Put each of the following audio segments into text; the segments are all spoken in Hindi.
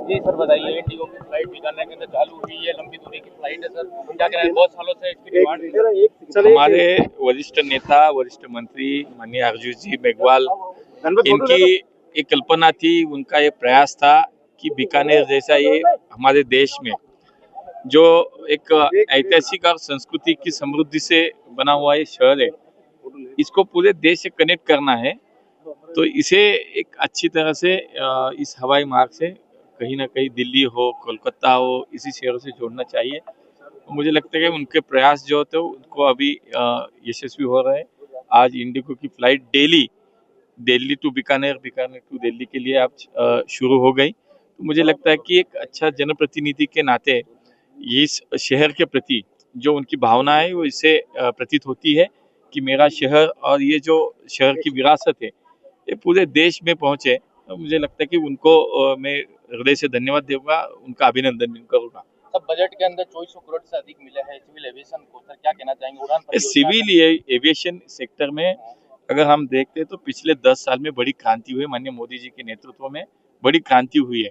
जी सर बताइए, इंडिगो की फ्लाइट बीकानेर के अंदर चालू हुई है, लंबी दूरी की फ्लाइट है सर, क्या कहना है? बहुत सालों से इसकी डिमांड। हमारे वरिष्ठ नेता, वरिष्ठ मंत्री माननीय अर्जुन जी मेघवाल, इनकी एक कल्पना थी, उनका ये प्रयास था कि बीकानेर जैसा ये हमारे देश में जो एक ऐतिहासिक और संस्कृति की समृद्धि से बना हुआ ये शहर है, इसको पूरे देश से कनेक्ट करना है। तो इसे एक अच्छी तरह से इस हवाई मार्ग से कहीं ना कहीं दिल्ली हो, कोलकाता हो, इसी शहरों से जोड़ना चाहिए। तो मुझे लगता है कि उनके प्रयास जो होते हैं उनको अभी यशस्वी हो रहे हैं। आज इंडिगो की flight Delhi to Bikaner, Bikaner to Delhi के लिए आज शुरू हो गई। तो मुझे लगता है कि एक अच्छा जनप्रतिनिधि के नाते इस शहर के प्रति जो उनकी भावना है वो इससे प्रतीत होती है कि मेरा शहर और ये जो शहर की विरासत है ये पूरे देश में पहुंचे। तो मुझे लगता है कि उनको मैं हृदय से धन्यवाद दूंगा, उनका अभिनंदन भी करूंगा। सब बजट के अंदर 2400 करोड़ से अधिक मिला है सिविल एविएशन को, सर क्या कहना चाहेंगे उड़ान सिविल एविएशन सेक्टर में अगर हम देखते हैं तो पिछले 10 साल में बड़ी क्रांति हुई, माननीय मोदी जी के नेतृत्व में बड़ी क्रांति हुई है।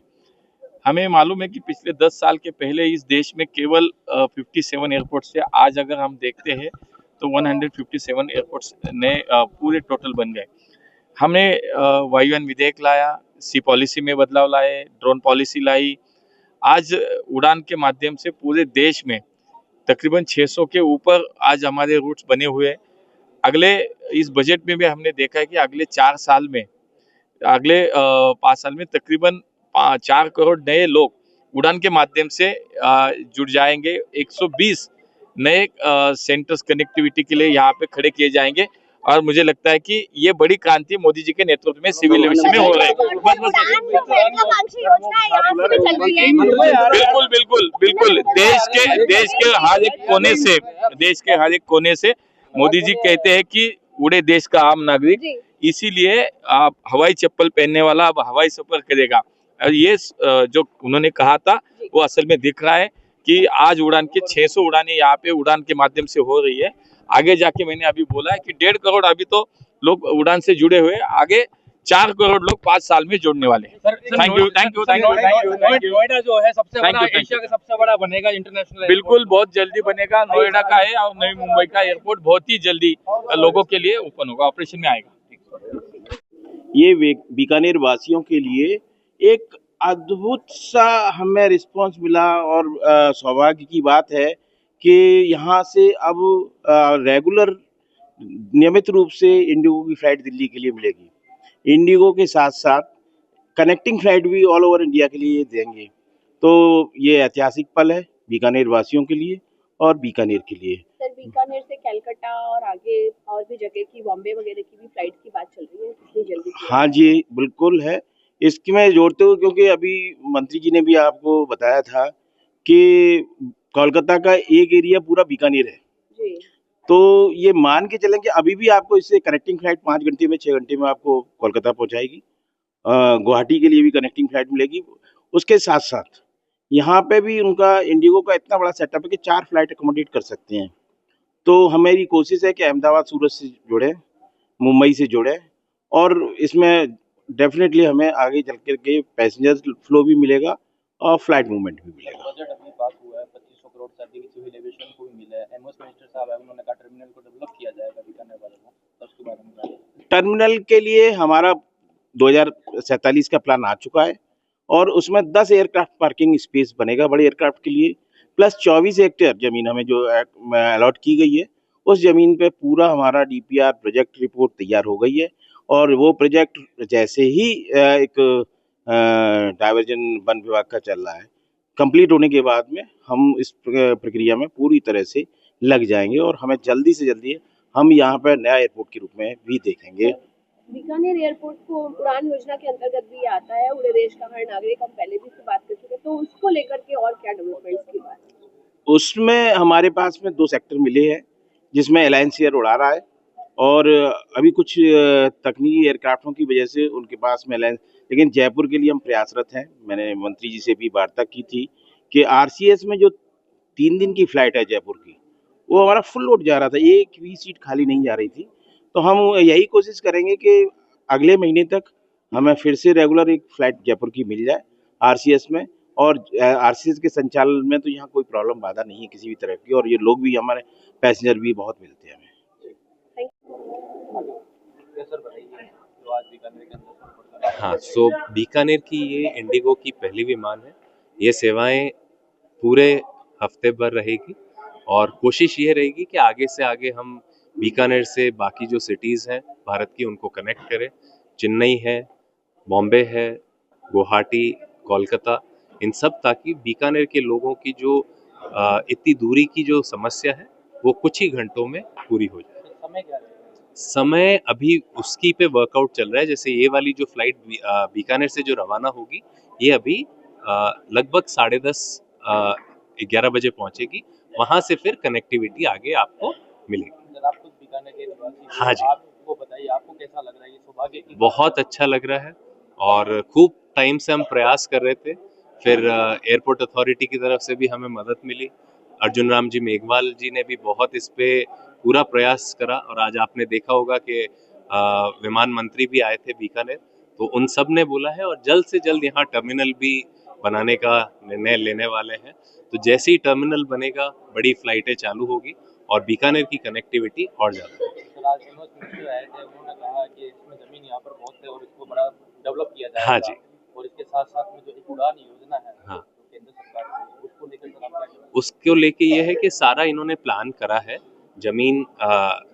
हमें मालूम है कि पिछले 10 साल के पहले इस देश में केवल 57 एयरपोर्ट से आज अगर हम देखते हैं तो 157 एयरपोर्ट्स ने पूरे टोटल बन गए। हमने वायुयान विधेयक लाया, सी पॉलिसी में बदलाव लाए, ड्रोन पॉलिसी लाई। आज उड़ान के माध्यम से पूरे देश में तकरीबन 600 के ऊपर आज हमारे रूट्स बने हुए हैं। अगले इस बजट में भी हमने देखा है कि अगले 4 साल में, अगले 5 साल में तकरीबन 4 करोड़ नए लोग उड़ान के माध्यम से जुड़ जाएंगे। 120 नए सेंटर्स कनेक्टिविटी के लिए यहाँ पे खड़े किए जाएंगे और मुझे लगता है कि ये बड़ी क्रांति मोदी जी के नेतृत्व में सिविल एविएशन में हो रही है। बिल्कुल बिल्कुल बिल्कुल, देश के हर एक कोने से मोदी जी कहते हैं कि उड़े देश का आम नागरिक, इसीलिए आप हवाई चप्पल पहनने वाला अब हवाई सफर करेगा। और ये जो उन्होंने कहा था वो असल में दिख रहा है कि आज उड़ान के 600 उड़ानें यहाँ पे उड़ान के माध्यम से हो रही है। आगे जाके मैंने अभी बोला है कि 1.5 करोड़ अभी तो लोग उड़ान से जुड़े हुए, आगे 4 करोड़ लोग 5 साल में जोड़ने वाले हैं। Thank you. नोएडा जो है सबसे बड़ा, एशिया का सबसे बड़ा बनेगा इंटरनेशनल। बिल्कुल, बहुत जल्दी बनेगा। नोएडा का है और नई मुंबई का एयरपोर्ट बहुत ही जल्दी लोगों के लिए ओपन होगा, ऑपरेशन में आएगा। ये बीकानेर वासियों के लिए एक अद्भुत सा हमें रिस्पांस मिला और सौभाग्य की बात है कि यहाँ से अब रेगुलर नियमित रूप से इंडिगो की फ्लाइट दिल्ली के लिए मिलेगी। इंडिगो के साथ साथ कनेक्टिंग फ्लाइट भी ऑल ओवर इंडिया के लिए देंगे। तो ये ऐतिहासिक पल है बीकानेर वासियों के लिए और बीकानेर के लिए। सर बीकानेर से कलकत्ता और आगे और भी जगह की, बॉम्बे वगैरह की भी फ्लाइट की बात चल रही है, कितनी जल्दी? हाँ जी बिल्कुल है। इसकी मैं जोड़ते हुए, क्योंकि अभी मंत्री जी ने भी आपको बताया था कि कोलकाता का एक एरिया पूरा बीकानेर है जी। तो ये मान के चलें कि अभी भी आपको इससे कनेक्टिंग फ्लाइट 5 घंटे में 6 घंटे में आपको कोलकाता पहुंचाएगी। गुवाहाटी के लिए भी कनेक्टिंग फ्लाइट मिलेगी। उसके साथ साथ यहाँ पे भी उनका इंडिगो का इतना बड़ा सेटअप है कि 4 फ्लाइट अकोमोडेट कर सकते हैं। तो हमारी कोशिश है कि अहमदाबाद सूरत से जुड़े, मुंबई से जुड़े और इसमें डेफिनेटली हमें आगे चल के पैसेंजर फ्लो भी मिलेगा और फ्लाइट मूवमेंट भी मिलेगा। बजट अभी पास हुआ है, 2500 करोड़ से अधिक सिविल एविएशन को भी मिला है। एमओएस मिनिस्टर साहब है, उन्होंने कहा टर्मिनल को डेवलप किया जाएगा बीकानेर वाले को, तो उसके बारे में टर्मिनल के लिए हमारा 2047 का प्लान आ चुका है और उसमें 10 एयरक्राफ्ट पार्किंग स्पेस बनेगा बड़े एयरक्राफ्ट के लिए, प्लस 24 हेक्टेयर जमीन हमें जो अलॉट की गई है। उस जमीन पे पूरा हमारा डीपीआर प्रोजेक्ट रिपोर्ट तैयार हो गई है और वो प्रोजेक्ट जैसे ही एक डायवर्जन वन विभाग का चल रहा है, कंप्लीट होने के बाद में हम इस प्रक्रिया में पूरी तरह से लग जाएंगे और हमें जल्दी से जल्दी हम यहाँ पर नया एयरपोर्ट के रूप में भी देखेंगे। बीकानेर एयरपोर्ट को उड़ान योजना के अंतर्गत भी आता है, उड़े देश का हर नागरिक, हम पहले भी इससे बात कर चुके, तो उसको लेकर के और क्या डेवलपमेंट्स की बात है? उसमें हमारे पास में 2 सेक्टर मिले हैं जिसमें अलायंस एयर उड़ा रहा है और अभी कुछ तकनीकी एयरक्राफ्टों की वजह से उनके पास में अलायंस, लेकिन जयपुर के लिए हम प्रयासरत हैं। मैंने मंत्री जी से भी वार्ता की थी कि आरसीएस में जो 3 दिन की फ्लाइट है जयपुर की, वो हमारा फुल लोड जा रहा था, एक भी सीट खाली नहीं जा रही थी। तो हम यही कोशिश करेंगे कि अगले महीने तक हमें फिर से रेगुलर एक फ्लाइट जयपुर की मिल जाए। आरसीएस में, और आरसीएस के संचालन में तो यहाँ कोई प्रॉब्लम बाधा नहीं है किसी भी तरह की, और ये लोग भी हमारे पैसेंजर भी बहुत मिलते हैं हमें। सर बताइए जो आज बीकानेर के अंदर हाँ, सो बीकानेर की ये इंडिगो की पहली विमान है। ये सेवाएं पूरे हफ्ते भर रहेगी और कोशिश ये रहेगी कि आगे से आगे हम बीकानेर से बाकी जो सिटीज़ हैं भारत की उनको कनेक्ट करें। चेन्नई है, बॉम्बे है, गुवाहाटी, कोलकाता, इन सब, ताकि बीकानेर के लोगों की जो इतनी दूरी की जो समस्या है वो कुछ ही घंटों में पूरी हो जाए। समय क्या रहेगा? समय अभी उसकी पे वर्कआउट चल रहा है। जैसे ये वाली जो फ्लाइट बीकानेर से जो रवाना होगी, ये अभी लगभग 10:30 11 बजे पहुंचेगी। वहां से फिर कनेक्टिविटी आगे आपको मिलेगी। सर आप खुद बीकानेर के निवासी, हाँ जी। आपको बताइए आपको कैसा लग रहा है, ये सौभाग्य की बहुत अच्छा लग रहा है और खूब टाइम से हम प्रयास कर रहे थे। फिर एयरपोर्ट अथॉरिटी की तरफ से भी हमें मदद मिली। अर्जुन राम जी मेघवाल जी ने भी बहुत इस पे पूरा प्रयास करा, और आज आपने देखा होगा कि विमान मंत्री भी आए थे बीकानेर, तो उन सब ने बोला है और जल्द से जल्द यहाँ टर्मिनल भी बनाने का निर्णय लेने वाले हैं। तो जैसे ही टर्मिनल बनेगा बड़ी फ्लाइटें चालू होगी और बीकानेर की कनेक्टिविटी और ज्यादा होगी। सर आज एमओएस मिनिस्टर आए थे, उन्होंने कहा कि इसमें जमीन यहाँ पर बहुत है और इसको बड़ा डेवलप किया जाएगा। हाँ जी। और इसके साथ साथ में जो एक उड़ान योजना है हाँ। जो केंद्र सरकार की, उसको लेकर सर आप क्या कहेंगे? उसको लेके ये है कि सारा इन्होंने प्लान करा है। जमीन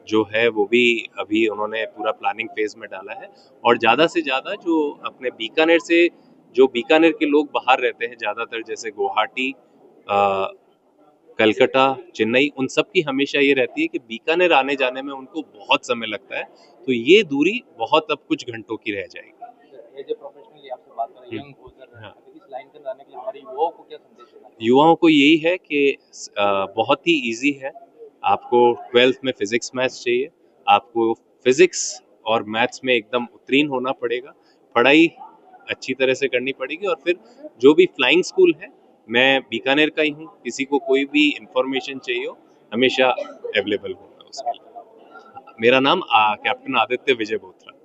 जो है वो भी अभी उन्होंने पूरा प्लानिंग फेज में डाला है, और ज़्यादा से ज़्यादा जो अपने बीकानेर से, जो बीकानेर के लोग बाहर रहते हैं ज़्यादातर, जैसे गुवाहाटी, कलकत्ता, चेन्नई, उन सब की हमेशा ये रहती है कि बीकानेर आने जाने में उनको बहुत समय लगता है। तो ये दूरी बहुत अब कुछ घंटों की रह जाएगी। एज ए प्रोफेशनली आपसे बात करें, यंग यूजर हाँ। इस लाइन पर जाने के लिए हमारे युवाओं को क्या संदेश देना चाहिए? युवाओं को यही है कि बहुत ही इजी है। आपको 12th में फिजिक्स मैथ्स चाहिए, आपको फिजिक्स और मैथ्स में एकदम उत्तीर्ण होना पड़ेगा, पढ़ाई अच्छी तरह से करनी पड़ेगी, और फिर जो भी फ्लाइंग स्कूल है, मैं बीकानेर का ही हूँ, किसी को कोई भी इंफॉर्मेशन चाहिए हो हमेशा अवेलेबल हूँ मैं उसके लिए। मेरा नाम कैप्टन आदित्य विजय बोत्रा।